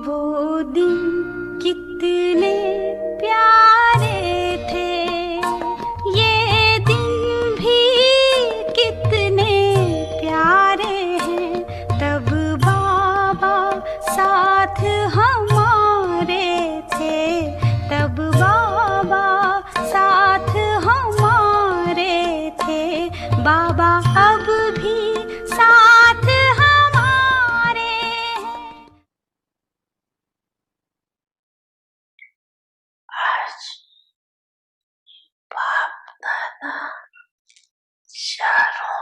वो दिन कितने प्यारे थे, ये दिन भी कितने प्यारे हैं। तब बाबा साथ हमारे थे, तब बाबा साथ हमारे थे। बाबा अब भी साथ हमारे हैं। आज बाप दादा चारों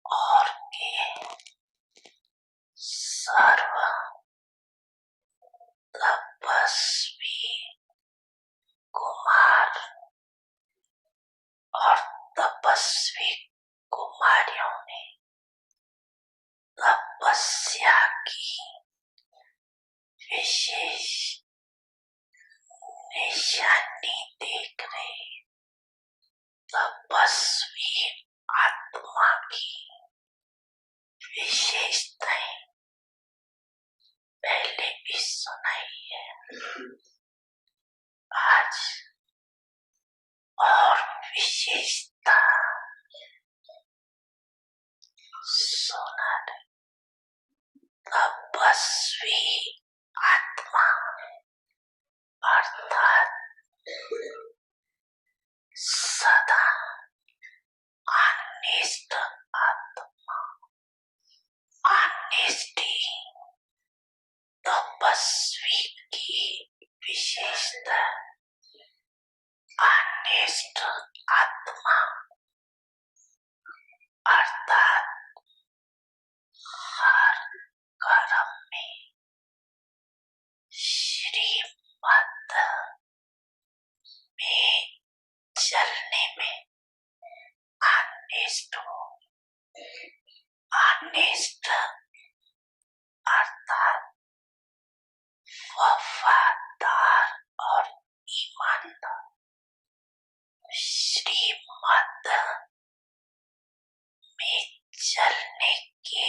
ओर के सर्व तपस्वी कुमार और तपस्वी कुमारियों ने तपस्या की विशेष निशानी देख रहे तपस्वी आत्मा की विशेषताएं पहले भी सुनाई है। आज और विशेषता सुना रहे। तपस्वी आत्मा अर्थात सदा अनिष्ट आत्मा। अनिष्टि तपस्वी की विशेषता। अनिष्ट आत्मा अर्थात हर कर्म में श्रीमत में चलने में अनिष्ट हो। अनिष्ट अर्थात वफादार और ईमानदार। श्रीमत में चलने के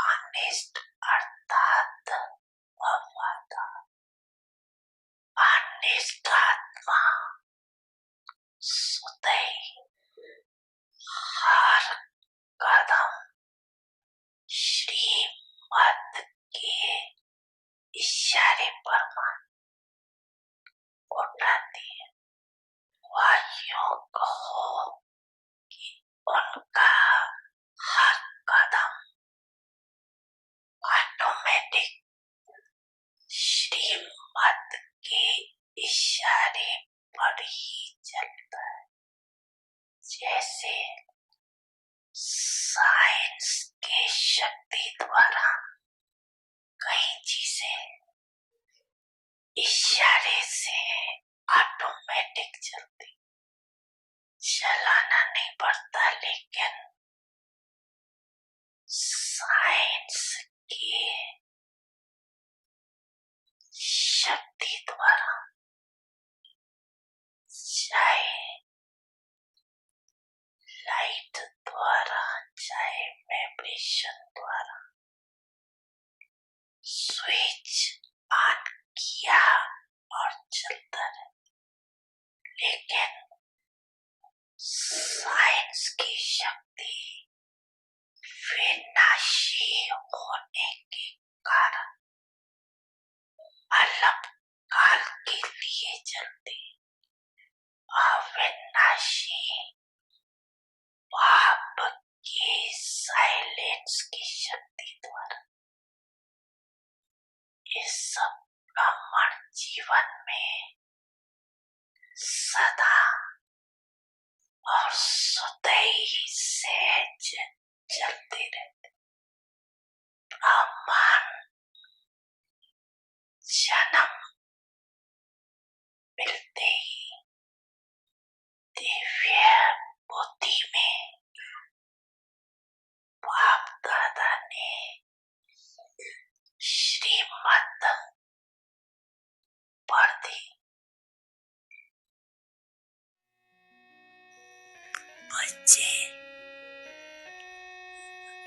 अनिष्ट अर्थात वफादार। अनिष्ट आत्मा सदैव हर कदम श्रीमत के इशारे पर उठाती है। वह योग हो कि उनका हर कदम ऑटोमेटिक श्रीमत के इशारे पर ही चलता है। जैसे साइंस के शक्ति द्वारा कई चीजें इशारे से ऑटोमेटिक चलती, चलाना नहीं पड़ता। लेकिन साइंस की शक्ति द्वारा, चाहे लाइट द्वारा, चाहे वाइब्रेशन द्वारा स्विच ऑन किया और चलता रहे। लेकिन साइंस की शक्ति विनाशी होने के कारण अल्पकाल के लिए चलती। अविनाशी पाप के साइलेंस की शक्ति द्वारा इस सब ब्राह्मण जीवन में सदा और सदैव सहज चलते रहते। ब्राह्मण जन्म मिलते ही दिव्य बुद्धि में बाप दादा ने श्रीमत पढ़ दी। बच्चे,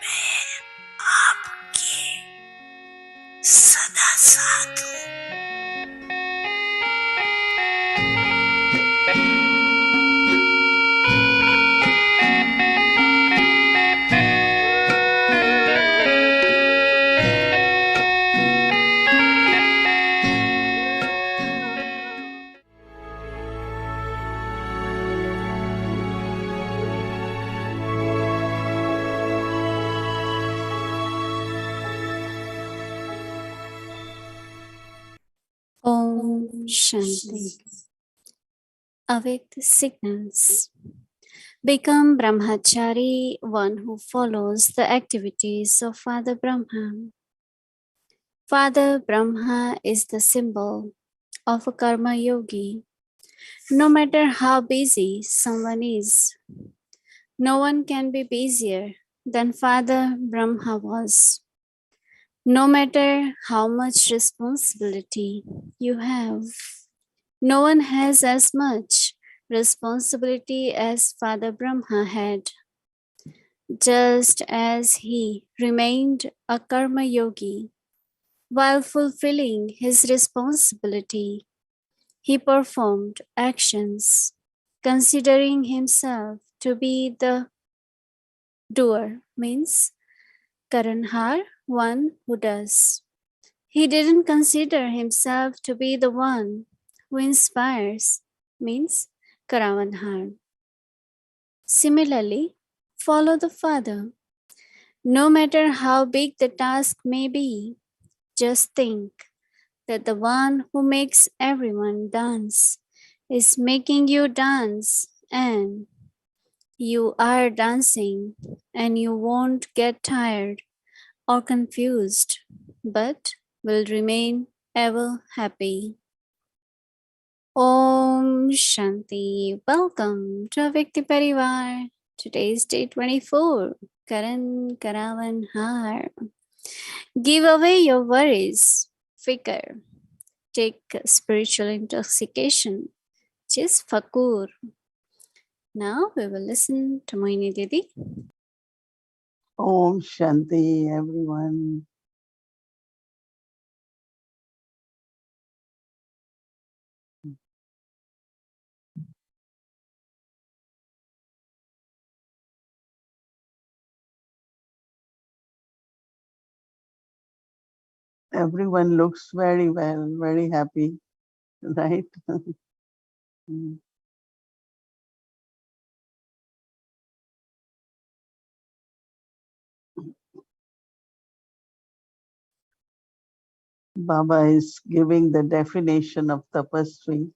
मैं आपके सदा साथ हूँ। Om Shanti. Awake the signals. Become Brahmachari, one who follows the activities of Father Brahma. Father Brahma is the symbol of a karma yogi. No matter how busy someone is, no one can be busier than Father Brahma was. No matter how much responsibility you have, no one has as much responsibility as Father Brahma had. Just as he remained a karma yogi while fulfilling his responsibility, he performed actions considering himself to be the doer, means Karanhar, one who does. He didn't consider himself to be the one who inspires, means Karavanhar. Similarly, follow the Father. No matter how big the task may be, just think that the one who makes everyone dance is making you dance, and you are dancing, and you won't get tired or confused, but will remain ever happy. Om Shanti. Welcome to Vikti Parivar. Today is day 24. Karankaravarhar. Give away your worries, fikr. Take spiritual intoxication, which is fakur. Now we will listen to Mohini Didi. Om Shanti, everyone. Everyone looks very well, very happy, right? Baba is giving the definition of tapasvi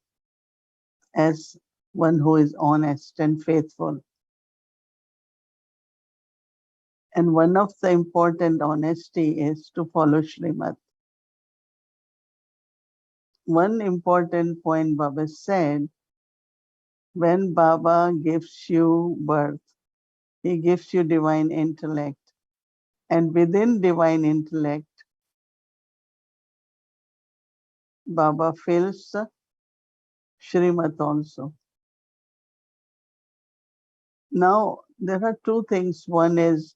as one who is honest and faithful. And one of the important honesty is to follow Shrimat. One important point Baba said, when Baba gives you birth, he gives you divine intellect. And within divine intellect, Baba fills Shrimat also. Now, there are two things. One is,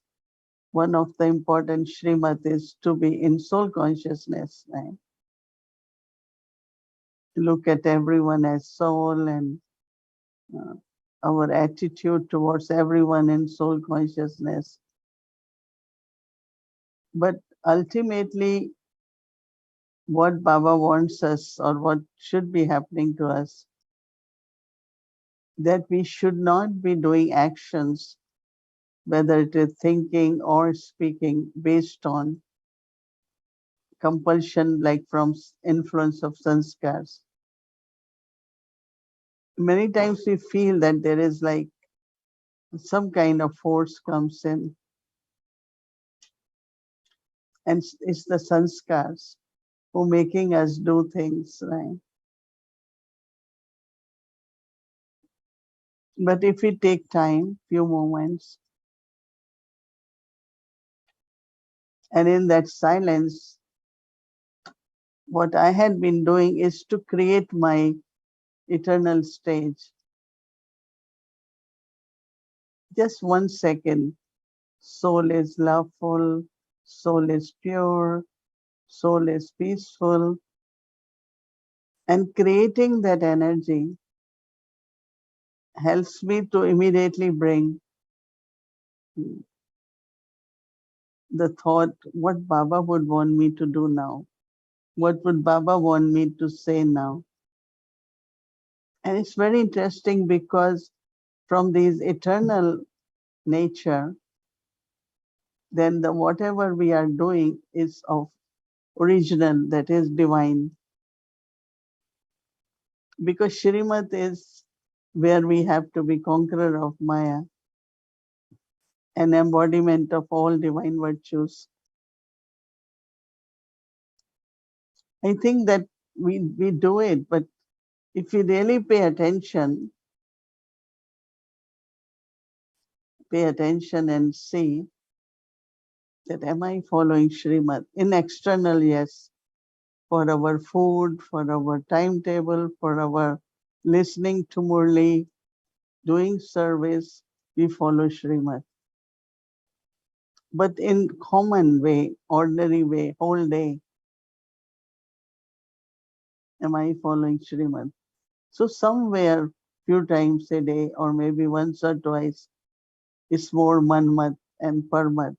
one of the important Shrimat is to be in soul consciousness, right? Look at everyone as soul and our attitude towards everyone in soul consciousness. But ultimately, what Baba wants us or what should be happening to us, that we should not be doing actions, whether it is thinking or speaking, based on compulsion, like from influence of sanskars. Many times we feel that there is like some kind of force comes in, and it's the sanskars who making us do things, right? But if we take time, few moments, and in that silence, what I had been doing is to create my eternal stage. Just 1 second. Soul is loveful, soul is pure, soul is peaceful. And creating that energy helps me to immediately bring the thought, what Baba would want me to do now? What would Baba want me to say now? And it's very interesting because from this eternal nature, then the whatever we are doing is of original, that is divine. Because Shrimat is where we have to be conqueror of Maya, an embodiment of all divine virtues. I think that we do it, but if we really pay attention and see that am I following Shrimat? In external, yes, for our food, for our timetable, for our listening to Murli, doing service, we follow Shrimat. But in common way, ordinary way, whole day, am I following Shrimat? So somewhere, few times a day, or maybe once or twice, is more manmat and parmat.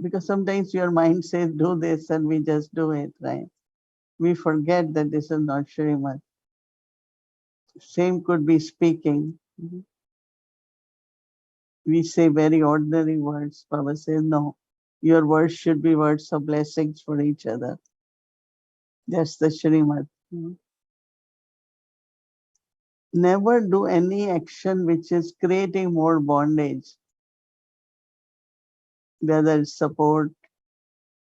Because sometimes your mind says, do this, and we just do it, right? We forget that this is not Shrimat. Same could be speaking. We say very ordinary words. Baba says, no, your words should be words of blessings for each other. That's the Shrimat. Never do any action which is creating more bondage, whether it's support,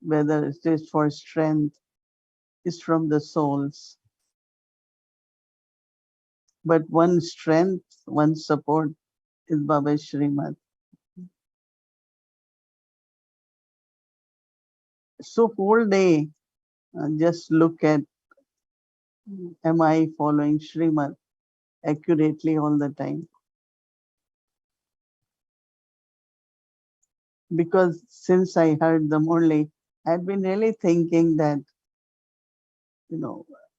whether it is for strength, is from the souls. But one strength, one support is Baba's Shrimat. So whole day, just look at, am I following Shrimat accurately all the time? Because since I heard the Murli, I've been really thinking that,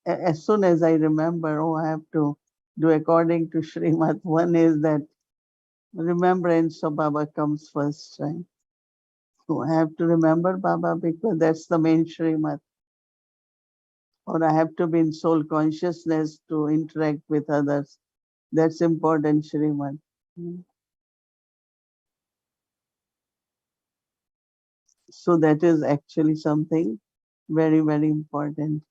as soon as I remember, oh, I have to do according to Shrimat. One is that remembrance of Baba comes first, right? So I have to remember Baba because that's the main Shrimat. Or I have to be in soul consciousness to interact with others. That's important, Shrimat. So that is actually something very, very important.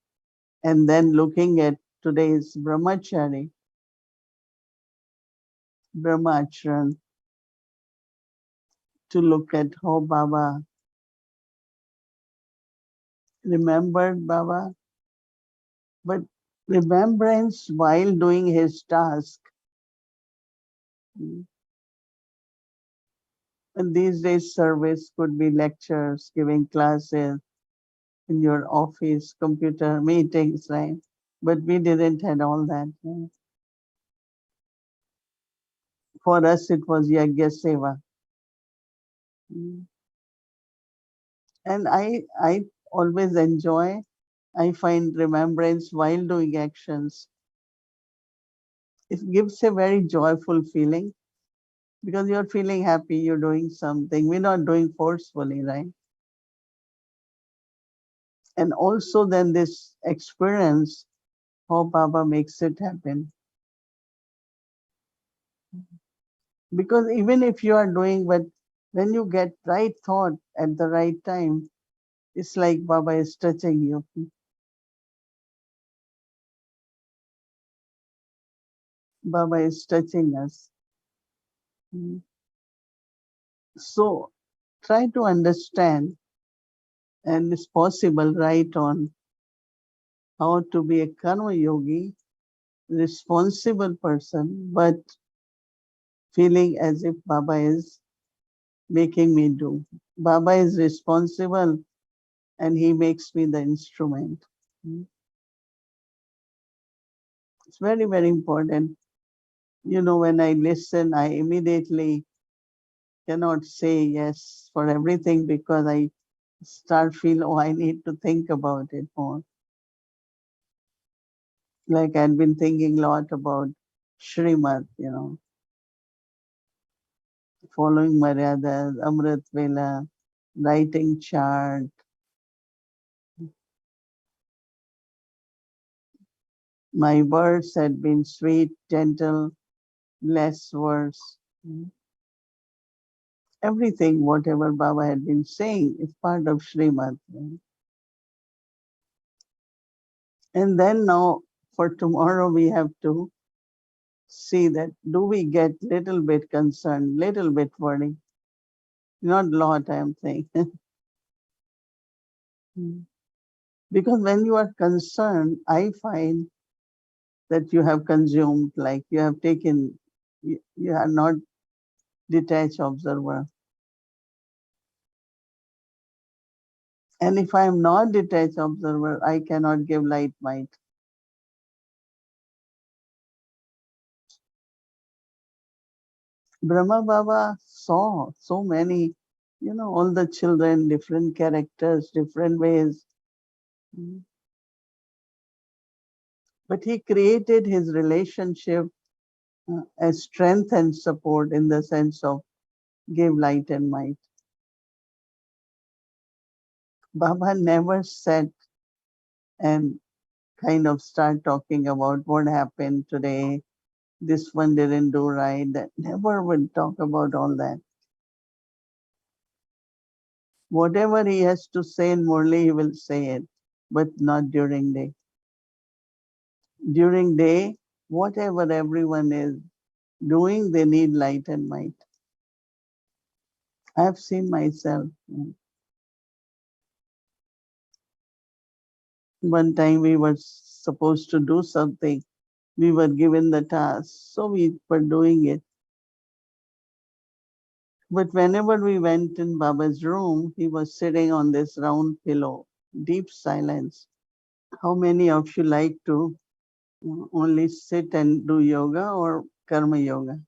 And then looking at today's Brahmacharan, to look at how Baba remembered Baba, but remembrance while doing his task. And these days, service could be lectures, giving classes in your office, computer meetings, right? But we didn't had all that. For us, it was Yagya Seva. And I always enjoy, I find remembrance while doing actions. It gives a very joyful feeling because you're feeling happy, you're doing something. We're not doing forcefully, right? And also then this experience, how Baba makes it happen. Because even if you are doing, but when you get right thought at the right time, it's like Baba is touching you. Baba is touching us. So try to understand, and it's possible, right on how to be a karma yogi, responsible person, but feeling as if Baba is making me do. Baba is responsible and he makes me the instrument. It's very, very important. When I listen, I immediately cannot say yes for everything because I start feel, oh, I need to think about it more. Like I've been thinking a lot about Shrimat, following Maryadas, Amrit Vela, writing chart. My words had been sweet, gentle, less words. Everything, whatever Baba had been saying, is part of Shrimat. And then now for tomorrow we have to see that do we get little bit concerned, little bit worried. Not lot, I am saying. Because when you are concerned, I find that you have consumed, like you have taken, you are not detached observer. And if I am not detached observer, I cannot give light might. Brahma Baba saw so many, all the children, different characters, different ways. But he created his relationship as strength and support in the sense of give light and might. Baba never sat and kind of start talking about what happened today. This one didn't do right. That never would talk about all that. Whatever he has to say in Murli, he will say it, but not during day. During day, whatever everyone is doing, they need light and might. I have seen myself. One time we were supposed to do something. We were given the task, so we were doing it. But whenever we went in Baba's room, he was sitting on this round pillow, deep silence. How many of you like to only sit and do yoga or karma yoga?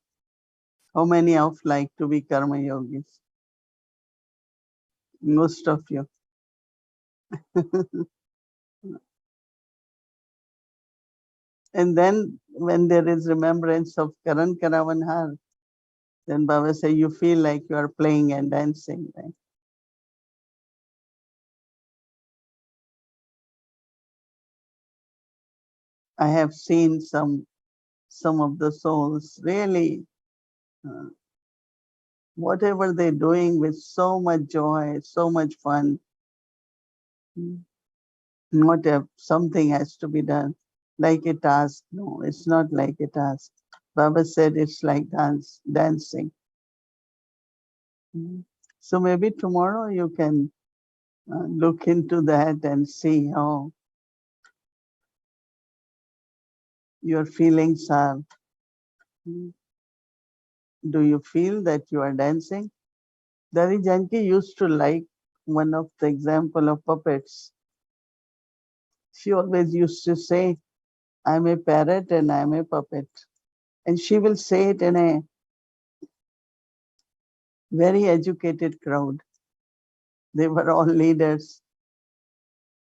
How many of like to be karma yogis? Most of you. And then when there is remembrance of Karankaravarhar, then Baba say you feel like you are playing and dancing, right? I have seen some of the souls really uh, whatever they're doing with so much joy, so much fun. Not something has to be done like a task. No, it's not like a task. Baba said it's like dancing. So maybe tomorrow you can look into that and see how your feelings are. Do you feel that you are dancing? Dari Janki used to like one of the example of puppets. She always used to say, I'm a parrot and I'm a puppet. And she will say it in a very educated crowd. They were all leaders.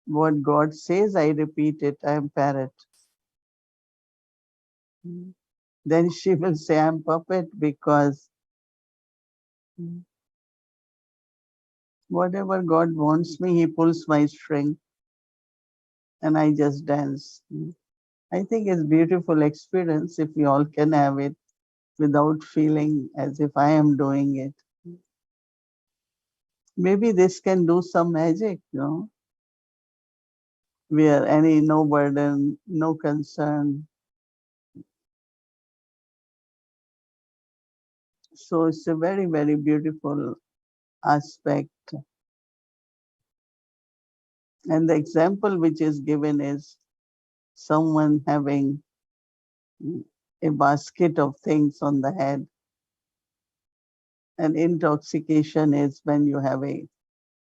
What God says, I repeat it, I am parrot. Then she will say, I'm puppet because whatever God wants me, He pulls my string and I just dance. I think it's beautiful experience if we all can have it without feeling as if I am doing it. Maybe this can do some magic, where any no burden, no concern. So it's a very, very beautiful aspect. And the example which is given is someone having a basket of things on the head. And intoxication is when you have a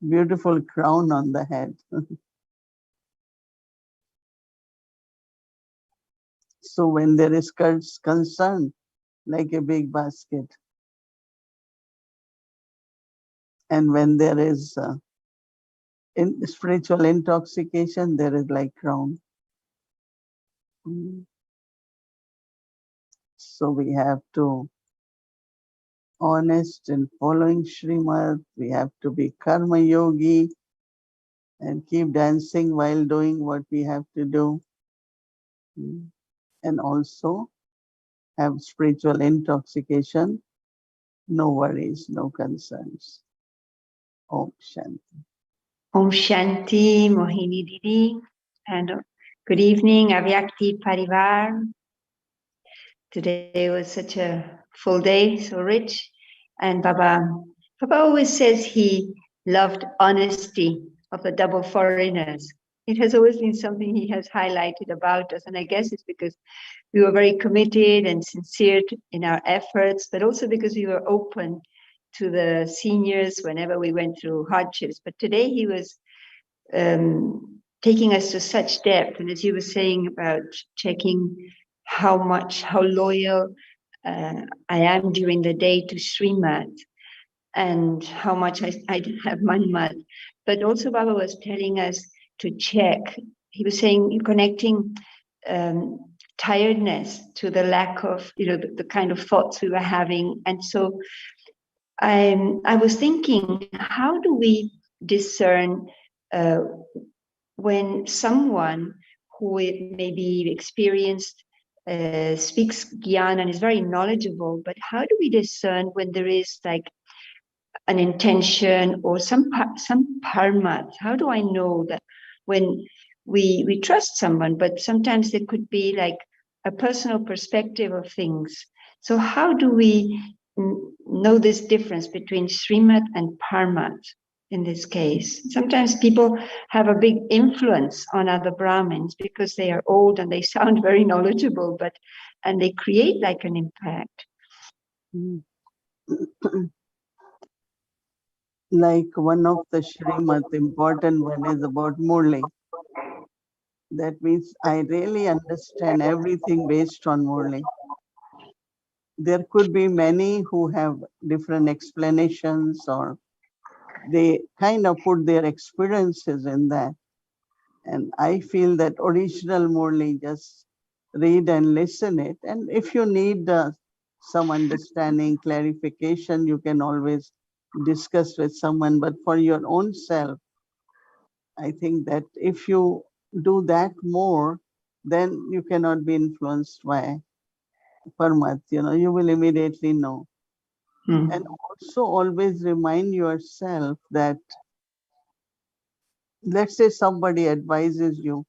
beautiful crown on the head. So when there is concern, like a big basket, and when there is in spiritual intoxication, there is like crown. So we have to honest in following Shrimat. We have to be karma yogi and keep dancing while doing what we have to do. And also have spiritual intoxication, no worries, no concerns. Om Shanti. Om Shanti, Mohini Didi. And Good evening, Avyakti Parivar. Today was such a full day, so rich. And Baba always says he loved honesty of the double foreigners. It has always been something he has highlighted about us. And I guess it's because we were very committed and sincere in our efforts, but also because we were open to the seniors whenever we went through hardships. But today he was taking us to such depth. And as you were saying about checking how loyal I am during the day to Shrimat and how much I have manmat. But also Baba was telling us to check. He was saying connecting tiredness to the lack of, the kind of thoughts we were having. And so I was thinking, how do we discern uh, when someone who maybe experienced speaks Gyan and is very knowledgeable, but how do we discern when there is like an intention or some parmat? How do I know that when we trust someone, but sometimes there could be like a personal perspective of things. So how do we know this difference between Shrimat and Parmat in this case? Sometimes people have a big influence on other Brahmins because they are old and they sound very knowledgeable, and they create like an impact. Like one of the Shrimat, important one is about Murli. That means I really understand everything based on Murli. There could be many who have different explanations or they kind of put their experiences in that. And I feel that original Murli, just read and listen it. And if you need some understanding, clarification, you can always discuss with someone. But for your own self, I think that if you do that more, then you cannot be influenced by Parmat. You will immediately know. And also always remind yourself that, let's say somebody advises you,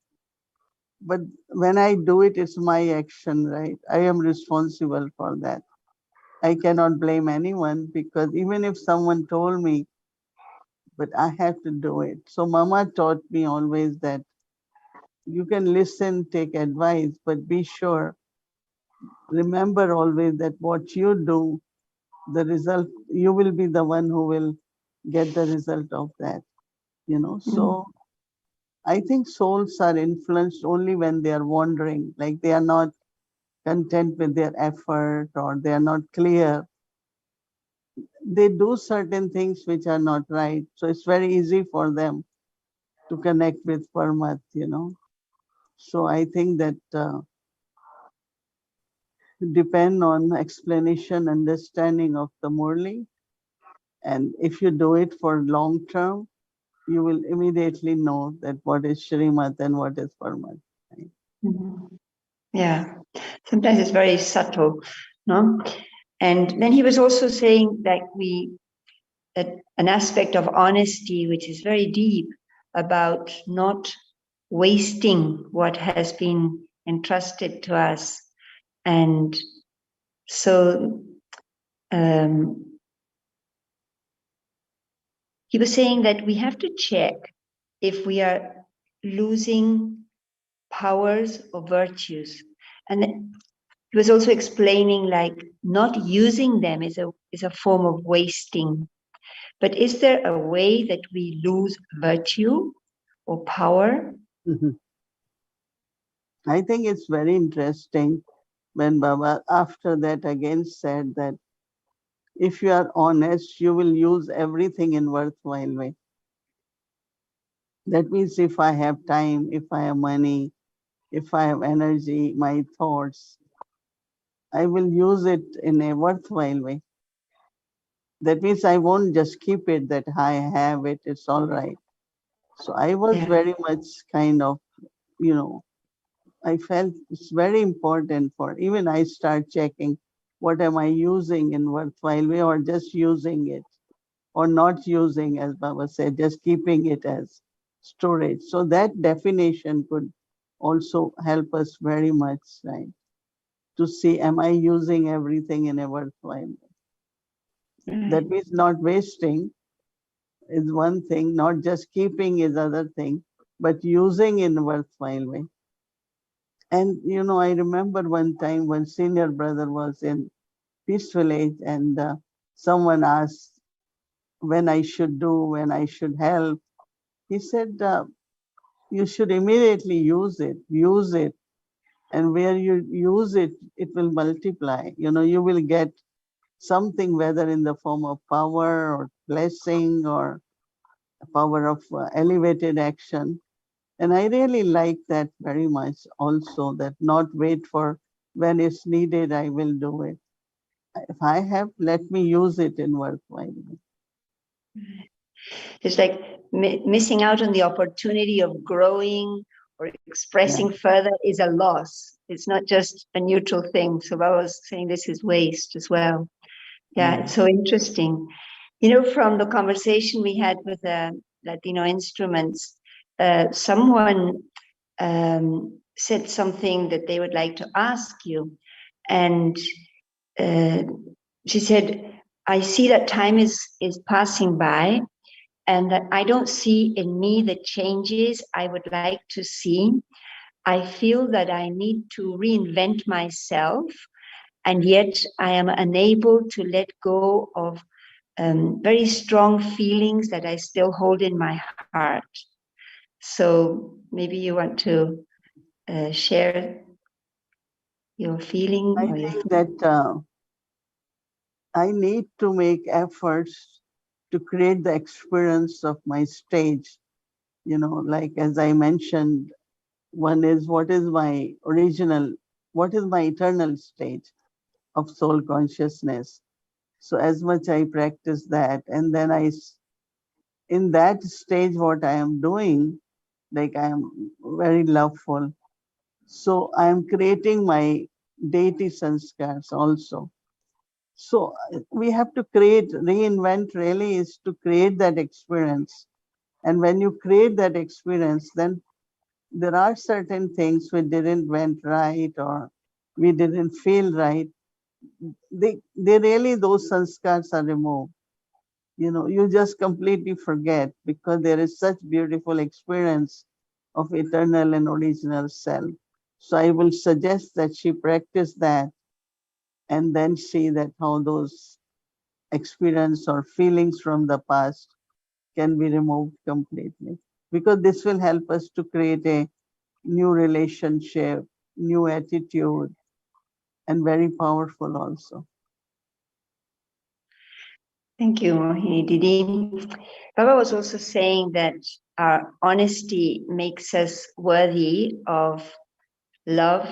but when I do it, it's my action, right? I am responsible for that. I cannot blame anyone because even if someone told me, but I have to do it. So Mama taught me always that you can listen, take advice, but be sure, remember always that what you do, the result, you will be the one who will get the result of that. So I think souls are influenced only when they are wandering, like they are not content with their effort or they are not clear. They do certain things which are not right. So it's very easy for them to connect with Parmat. So I think that depend on explanation, understanding of the Murli. And if you do it for long term, you will immediately know that what is Shrimat and what is Parmat. Right? Yeah, sometimes it's very subtle, no? And then he was also saying that an aspect of honesty, which is very deep, about not wasting what has been entrusted to us. And so he was saying that we have to check if we are losing powers or virtues. And he was also explaining like not using them is a form of wasting. But is there a way that we lose virtue or power? Mhm. I think it's very interesting when Baba after that again said that if you are honest, you will use everything in worthwhile way. That means if I have time, if I have money, if I have energy, my thoughts, I will use it in a worthwhile way. That means I won't just keep it that I have it, it's all right. So I was very much kind of, you know, I felt it's very important for even I start checking what am I using in worthwhile way or just using it or not using, as Baba said, just keeping it as storage. So that definition could also help us very much, right? To see, am I using everything in a worthwhile way? That means not wasting is one thing, not just keeping is other thing, but using in a worthwhile way. And I remember one time when senior brother was in peaceful age, and someone asked when I should do, when I should help. He said, you should immediately use it. And where you use it, it will multiply. You will get something, whether in the form of power or blessing or power of elevated action. And I really like that very much also, that not wait for when it's needed, I will do it. If I have, let me use it in worthwhile way. It's like missing out on the opportunity of growing or expressing Yeah. further is a loss. It's not just a neutral thing. So I was saying this is waste as well. Yeah, it's so interesting. From the conversation we had with the Latino instruments, someone said something that they would like to ask you. And she said, I see that time is passing by, and that I don't see in me the changes I would like to see. I feel that I need to reinvent myself, and yet I am unable to let go of very strong feelings that I still hold in my heart. So maybe you want to share your feeling I or your think that I need to make efforts to create the experience of my stage. Like as I mentioned, one is what is my eternal stage of soul consciousness. So as much I practice that, and then in that stage, what I am doing, like I am very loveful. So I am creating my deity sanskars also. So we have to reinvent really is to create that experience. And when you create that experience, then there are certain things we didn't went right or we didn't feel right. They really, those sanskars are removed. You just completely forget because there is such beautiful experience of eternal and original self. So I will suggest that she practice that and then see that how those experience or feelings from the past can be removed completely. Because this will help us to create a new relationship, new attitude, and very powerful also. Thank you, Mohini Didi. Baba was also saying that our honesty makes us worthy of love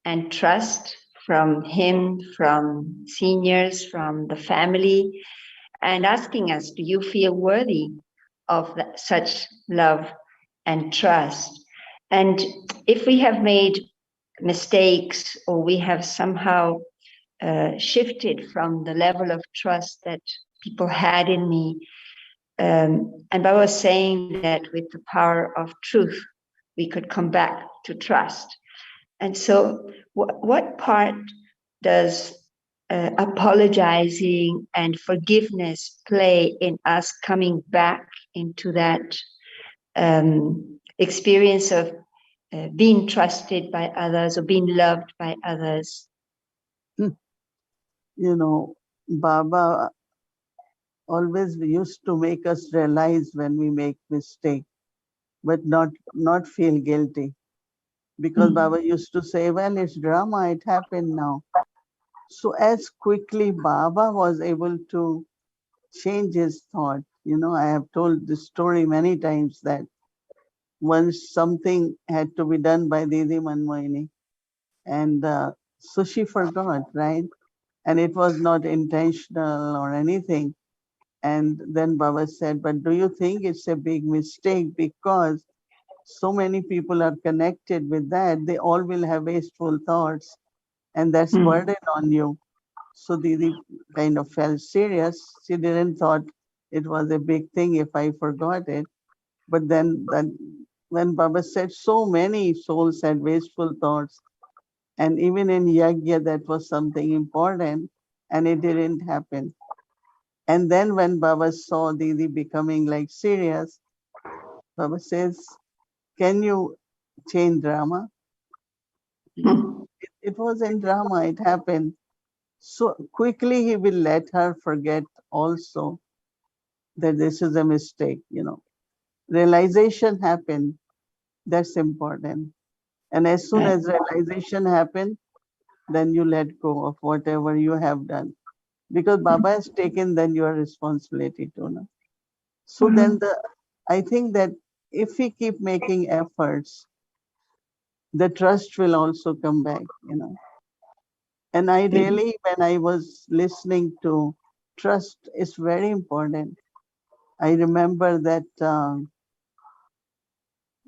and trust from him, from seniors, from the family, and asking us, do you feel worthy of such love and trust? And if we have made mistakes or we have somehow shifted from the level of trust that people had in me, and Baba was saying that with the power of truth, we could come back to trust. And so, what part does apologizing and forgiveness play in us coming back into that experience of being trusted by others or being loved by others? Baba always used to make us realize when we make mistake, but not feel guilty. Because Baba used to say, well, it's drama, it happened now. So as quickly Baba was able to change his thought. I have told this story many times that once something had to be done by Didi Manmohini, and so she forgot, right? And it was not intentional or anything. And then Baba said, but do you think it's a big mistake? Because so many people are connected with that, they all will have wasteful thoughts, and that's burden on you. So Didi kind of felt serious. She didn't thought it was a big thing if I forgot it. But then when Baba said so many souls had wasteful thoughts, and even in yajna that was something important, and it didn't happen. And then when Baba saw Didi becoming like serious, Baba says, "Can you change drama?" It was in drama, it happened. So quickly he will let her forget also that this is a mistake, Realization happened, that's important. And as soon as realization happened, then you let go of whatever you have done. Because Baba has taken then your responsibility too. No? So then I think that if we keep making efforts, the trust will also come back. And I really, when I was listening to trust is very important. I remember that,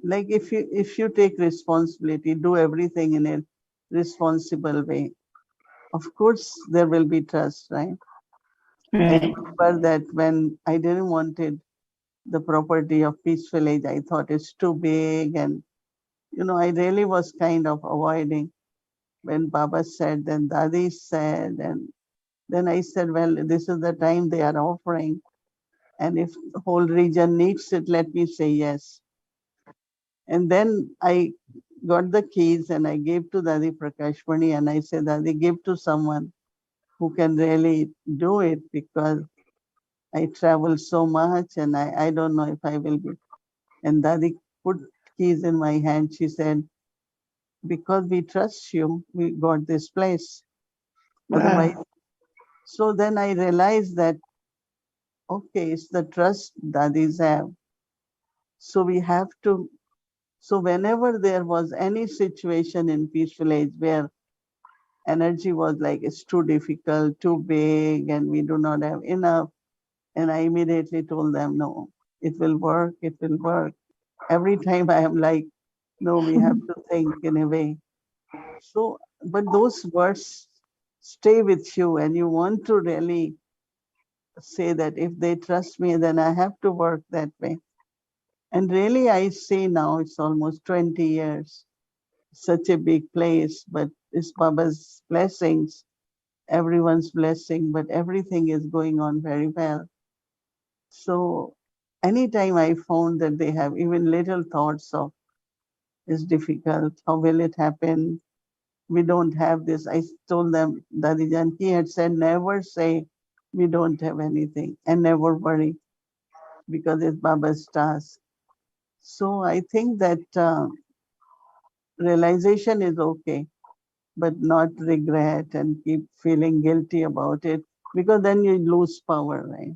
like if you take responsibility, do everything in a responsible way. Of course, there will be trust, right? I Right. remember that when I didn't wanted the property of Peaceful Age, I thought it's too big, and I really was kind of avoiding. When Baba said, then Dadi said, and then I said, well, this is the time they are offering. And if the whole region needs it, let me say yes. And then I got the keys and I gave to Dadi Prakashmani and I said, Dadi, give to someone who can really do it because I travel so much and I don't know if I will be. And Dadi put keys in my hand. She said, because we trust you, we got this place. Otherwise, Wow. so then I realized that, okay, it's the trust Dadis have. So we have to, so whenever there was any situation in Peaceful Age where energy was like, it's too difficult, too big, and we do not have enough, and I immediately told them, no, it will work, it will work. Every time I am like, no, we have to think in a way. So, but those words stay with you, and you want to really say that if they trust me, then I have to work that way. And really, I see now it's almost 20 years, such a big place, but it's Baba's blessings, everyone's blessing, but everything is going on very well. So, anytime I found that they have even little thoughts of it's difficult, how will it happen? We don't have this. I told them, Dadi Janki had said, never say we don't have anything and never worry because it's Baba's task. So I think that realization is okay, but not regret and keep feeling guilty about it because then you lose power, right?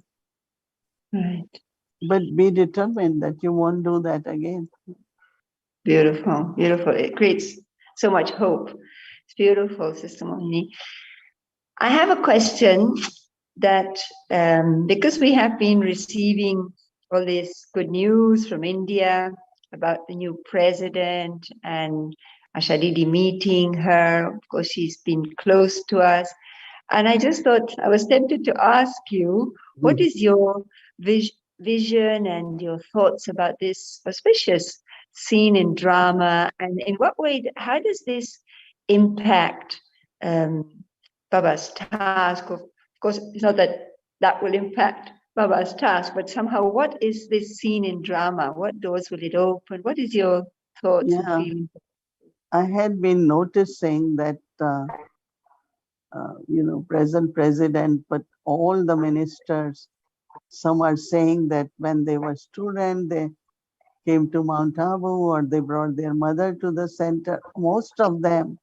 Right. But be determined that you won't do that again. Beautiful. Beautiful. It creates so much hope. It's beautiful, Sister Mohini. I have a question that because we have been receiving all this good news from India about the new president and Asha Didi meeting her, of course, she's been close to us. And I just thought I was tempted to ask you, what is your vision and your thoughts about this auspicious scene in drama, and in what way, how does this impact Baba's task? Of course, it's not that that will impact Baba's task, but somehow, what is this scene in drama? What doors will it open? What is your thoughts and Yeah, feelings? I had been noticing that, present president, but all the ministers, some are saying that when they were student, they came to Mount Abu or they brought their mother to the center. Most of them,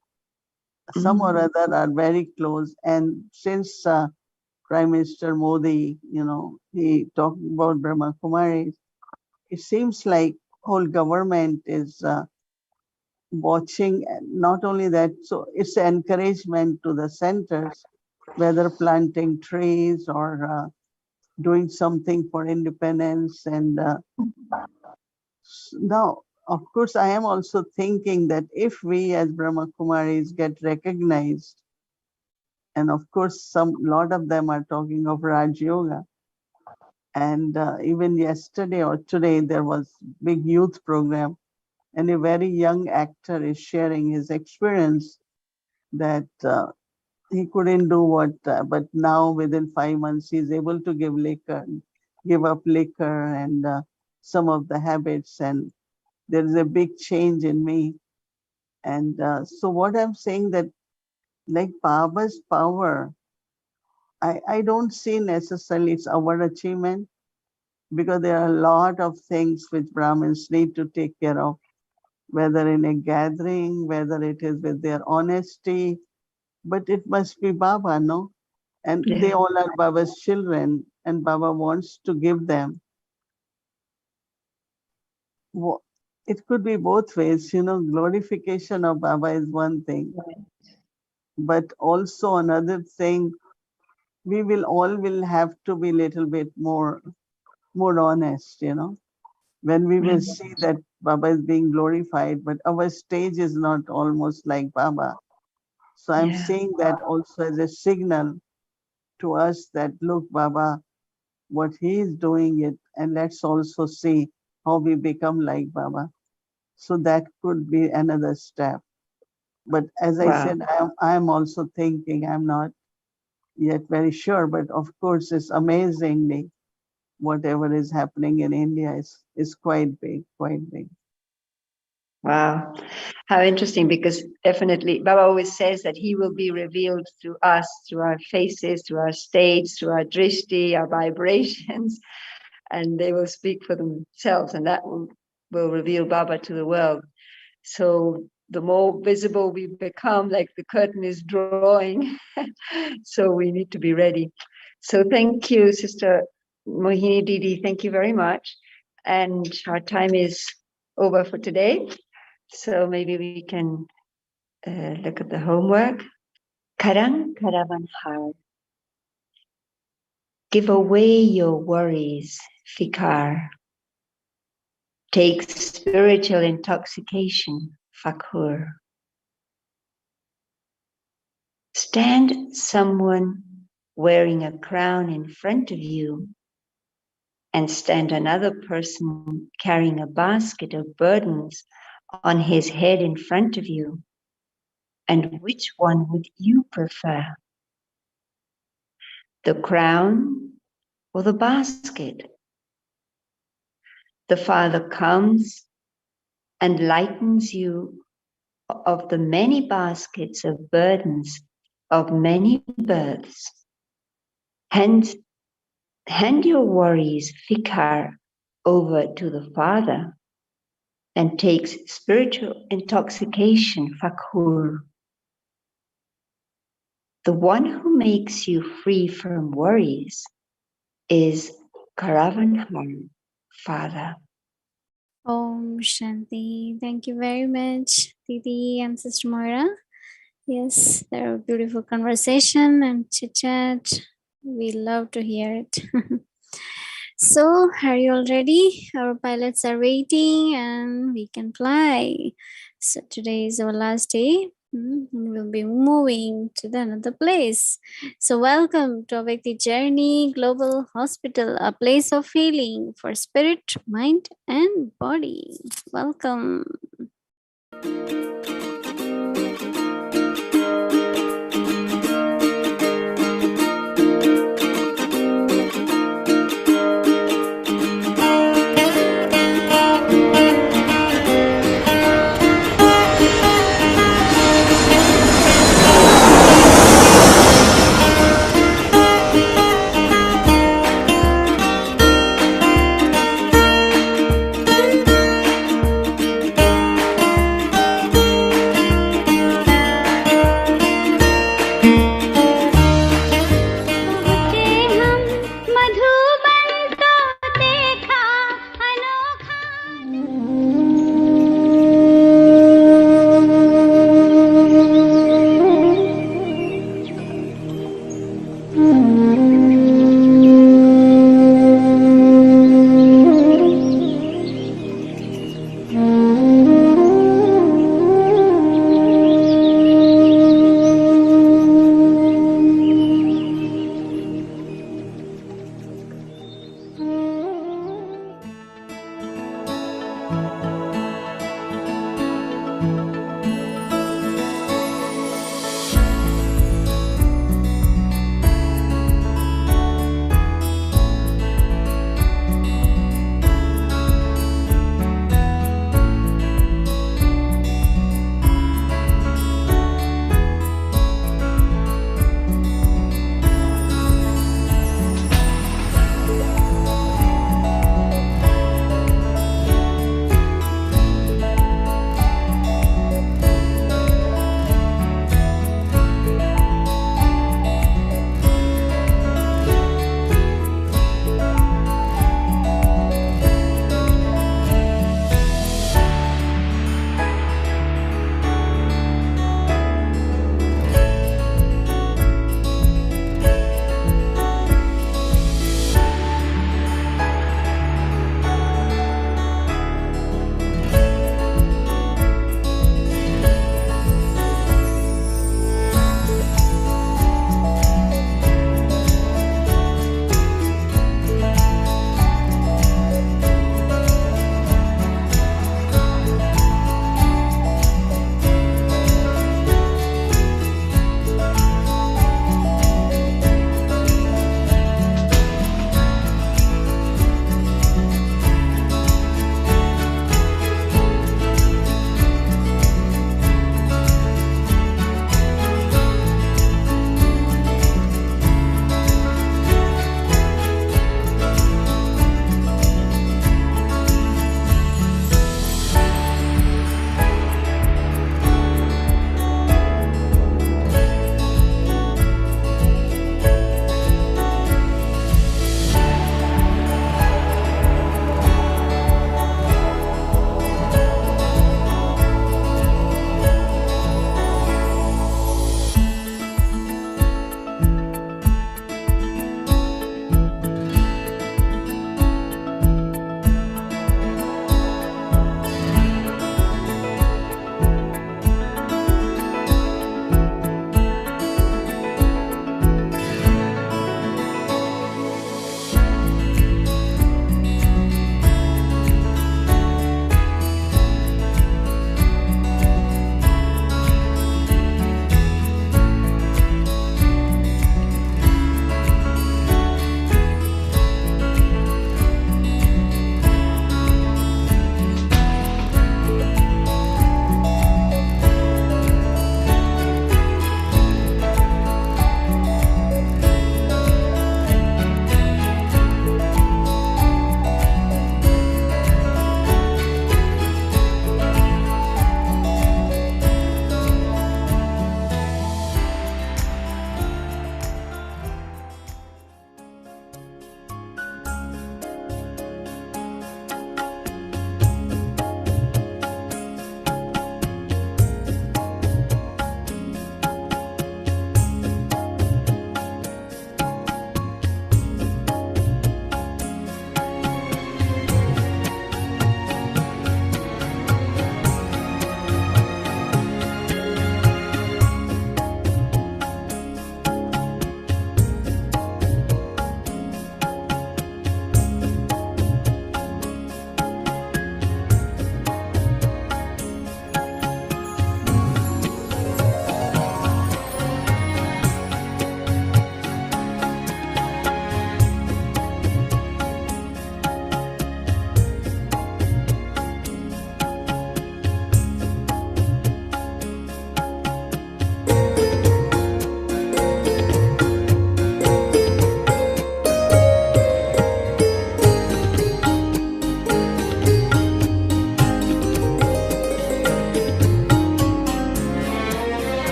some or Mm. other, are very close. And since Prime Minister Modi, he talked about Brahma Kumaris, it seems like whole government is watching. Not only that, so it's encouragement to the centers, whether planting trees or doing something for independence. And now, of course, I am also thinking that if we as Brahma Kumaris get recognized, and of course, some lot of them are talking of Raj Yoga. And even yesterday or today, there was big youth program. and a very young actor is sharing his experience that he couldn't do what, but now within 5 months he's able to give up liquor and some of the habits, and there is a big change in me. And so what I'm saying that like Baba's power, I don't see necessarily it's our achievement, because there are a lot of things which Brahmins need to take care of, whether in a gathering, whether it is with their honesty, but it must be Baba, no? And they Yeah. all are Baba's children, and Baba wants to give them. It could be both ways, glorification of Baba is one thing, but also another thing, we will have to be little bit more honest, when we will Right. see that Baba is being glorified, but our stage is not almost like Baba. So I'm Yeah. saying that also as a signal to us that look, Baba, what he is doing it, and let's also see how we become like Baba. So that could be another step. But as I Wow. said, I am also thinking, I'm not yet very sure, but of course, it's amazingly whatever is happening in India is quite big, quite big. Wow. How interesting, because definitely Baba always says that he will be revealed through us, through our faces, through our states, through our drishti, our vibrations, and they will speak for themselves, and that will reveal Baba to the world. So the more visible we become, like the curtain is drawing, so we need to be ready. So thank you, Sister Mohini Didi. Thank you very much. And our time is over for today. So maybe we can look at the homework. Karankaravarhar. Give away your worries, fikar. Take spiritual intoxication, fakur. Stand someone wearing a crown in front of you, and stand another person carrying a basket of burdens on his head in front of you. And which one would you prefer? The crown or the basket? The Father comes and lightens you of the many baskets of burdens of many births. Hence, hand your worries, fikar, over to the Father, and takes spiritual intoxication, fakur. The one who makes you free from worries is Karavanhar, Father. Om Shanti. Thank you very much, Didi and Sister Moira. Yes, there were beautiful conversation and chit chat. We love to hear it. So, are you all ready? Our pilots are waiting and we can fly. So, today is our last day. And we'll be moving to the another place. So, welcome to Avekti Journey Global Hospital, a place of healing for spirit, mind, and body. Welcome.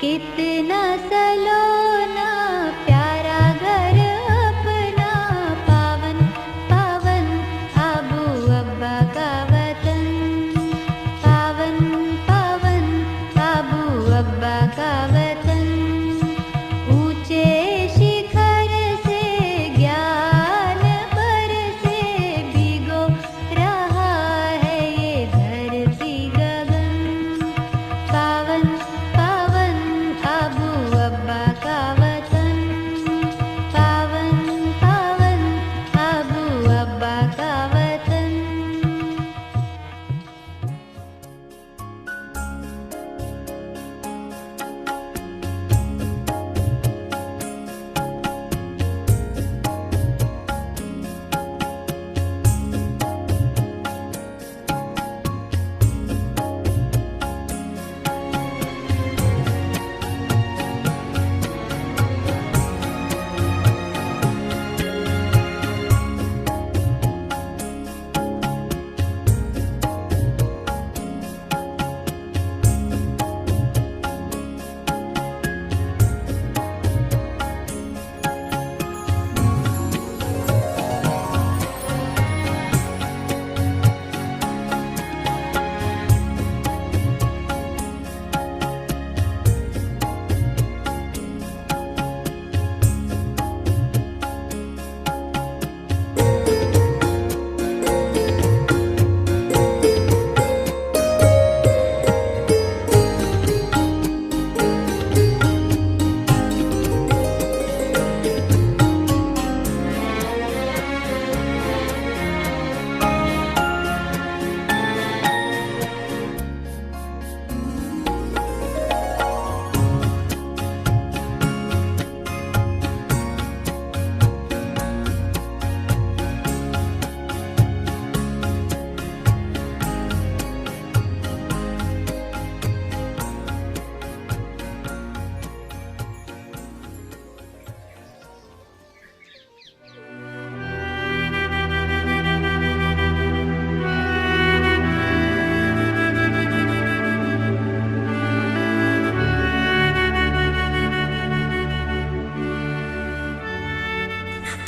कितना सलोना प्यारा घर अपना, पावन पावन आबू अब्बा का वतन, पावन पावन आबू अब्बा का वतन। ऊंचे शिखर से ज्ञान पर से भिगो रहा है ये धरती गगन, पावन पावन आबू अब्बा का वतन, पावन पावन आबू अब्बा का वतन।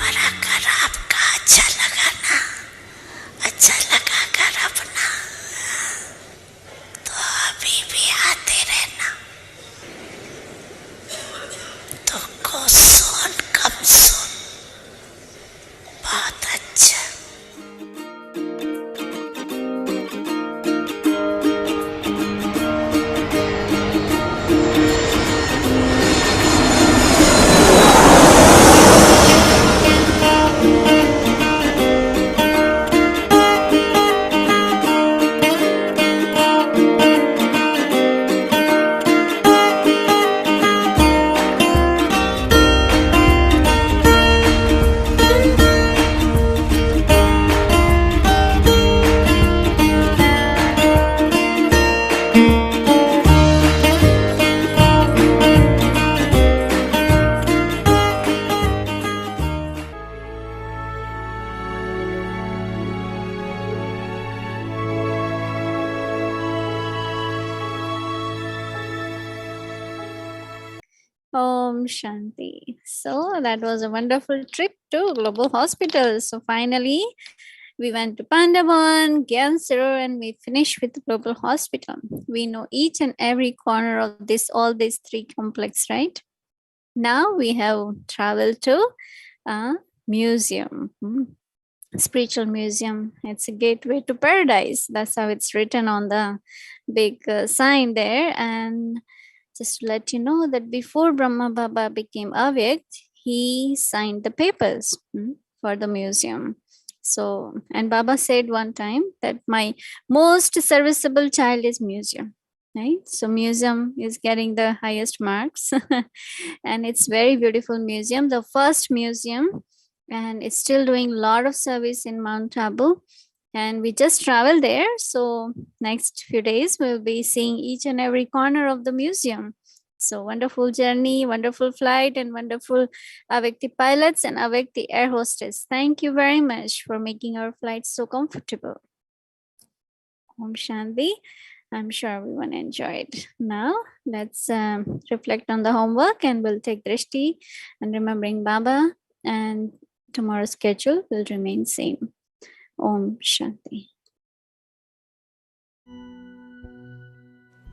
बड़ा कर आपका अच्छा लगा ना, अच्छा लगा कर अपना तो अभी भी आते रहना। तुमको सुन कम सुन, बहुत अच्छा। Om Shanti. So that was a wonderful trip to Global Hospital. So finally, we went to Pandavan, Gyansaro, and we finished with Global Hospital. We know each and every corner of this, all these three complex, right? Now we have traveled to a museum, spiritual museum. It's a gateway to paradise. That's how it's written on the big sign there. And just to let you know that before Brahma Baba became Avyakt, he signed the papers for the museum. So, and Baba said one time that my most serviceable child is museum, right? So museum is getting the highest marks and it's very beautiful museum, the first museum, and it's still doing a lot of service in Mount Abu. And we just traveled there. So next few days, we'll be seeing each and every corner of the museum. So wonderful journey, wonderful flight, and wonderful Avyakti pilots and Avyakti air hostess. Thank you very much for making our flight so comfortable. Om Shanti. I'm sure everyone enjoyed. Now, let's reflect on the homework and we'll take drishti and remembering Baba, and tomorrow's schedule will remain same. Om Shanti.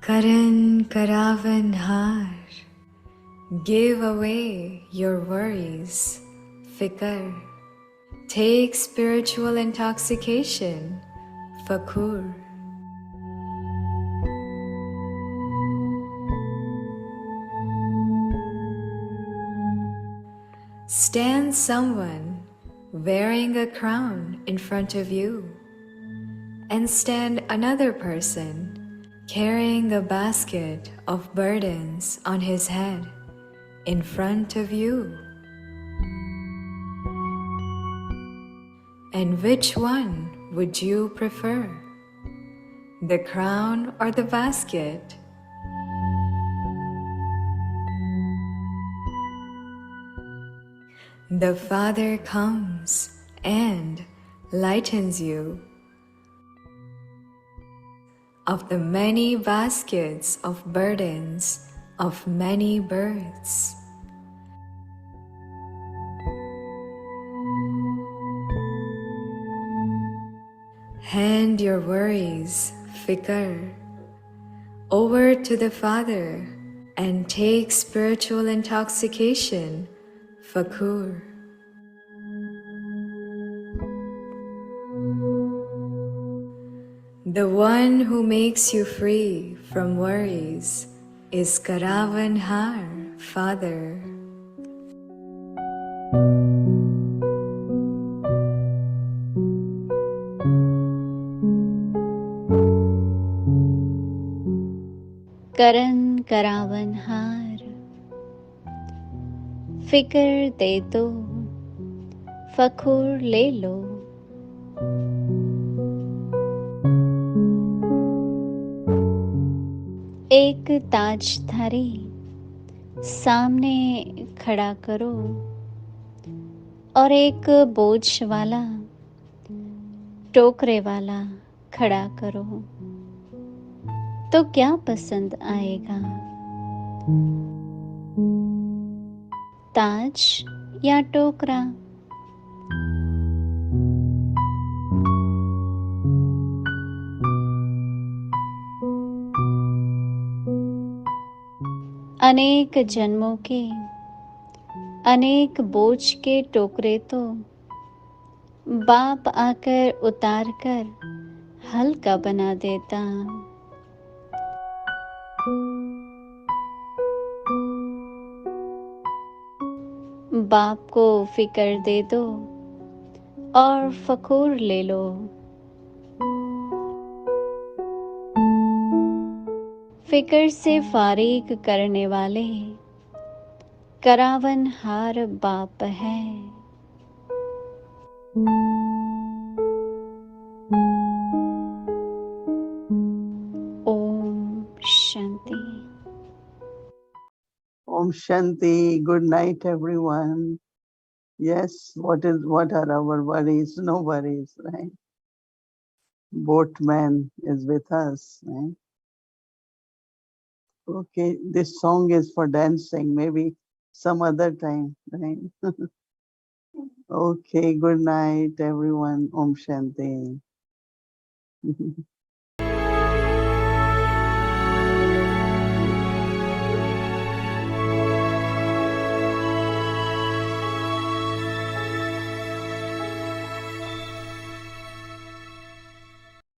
Karankaravarhar, give away your worries, fikr. Take spiritual intoxication, fakur. Stand someone wearing a crown in front of you, and stand another person carrying a basket of burdens on his head in front of you. And which one would you prefer? The crown or the basket? The Father comes and lightens you of the many baskets of burdens of many births. Hand your worries, fikr, over to the Father and take spiritual intoxication, fakur. The one who makes you free from worries is Karavanhar, Father. Karankaravarhar, फिक्र दे दो, फखूर ले लो. एक ताजधारी सामने खड़ा करो और एक बोझ वाला टोकरे वाला खड़ा करो, तो क्या पसंद आएगा, ताज या टोकरा? अनेक जन्मों के अनेक बोझ के टोकरे तो बाप आकर उतार कर हल्का बना देता. बाप को फिक्र दे दो और फखूर ले लो. फिक्र से फारिग करने वाले करावनहार बाप है. Om Shanti. Om Shanti. Good night, everyone. Yes, what are our worries? No worries, right? Boatman is with us, right? Okay, this song is for dancing, maybe some other time, right? Okay, good night, everyone. Om Shanti.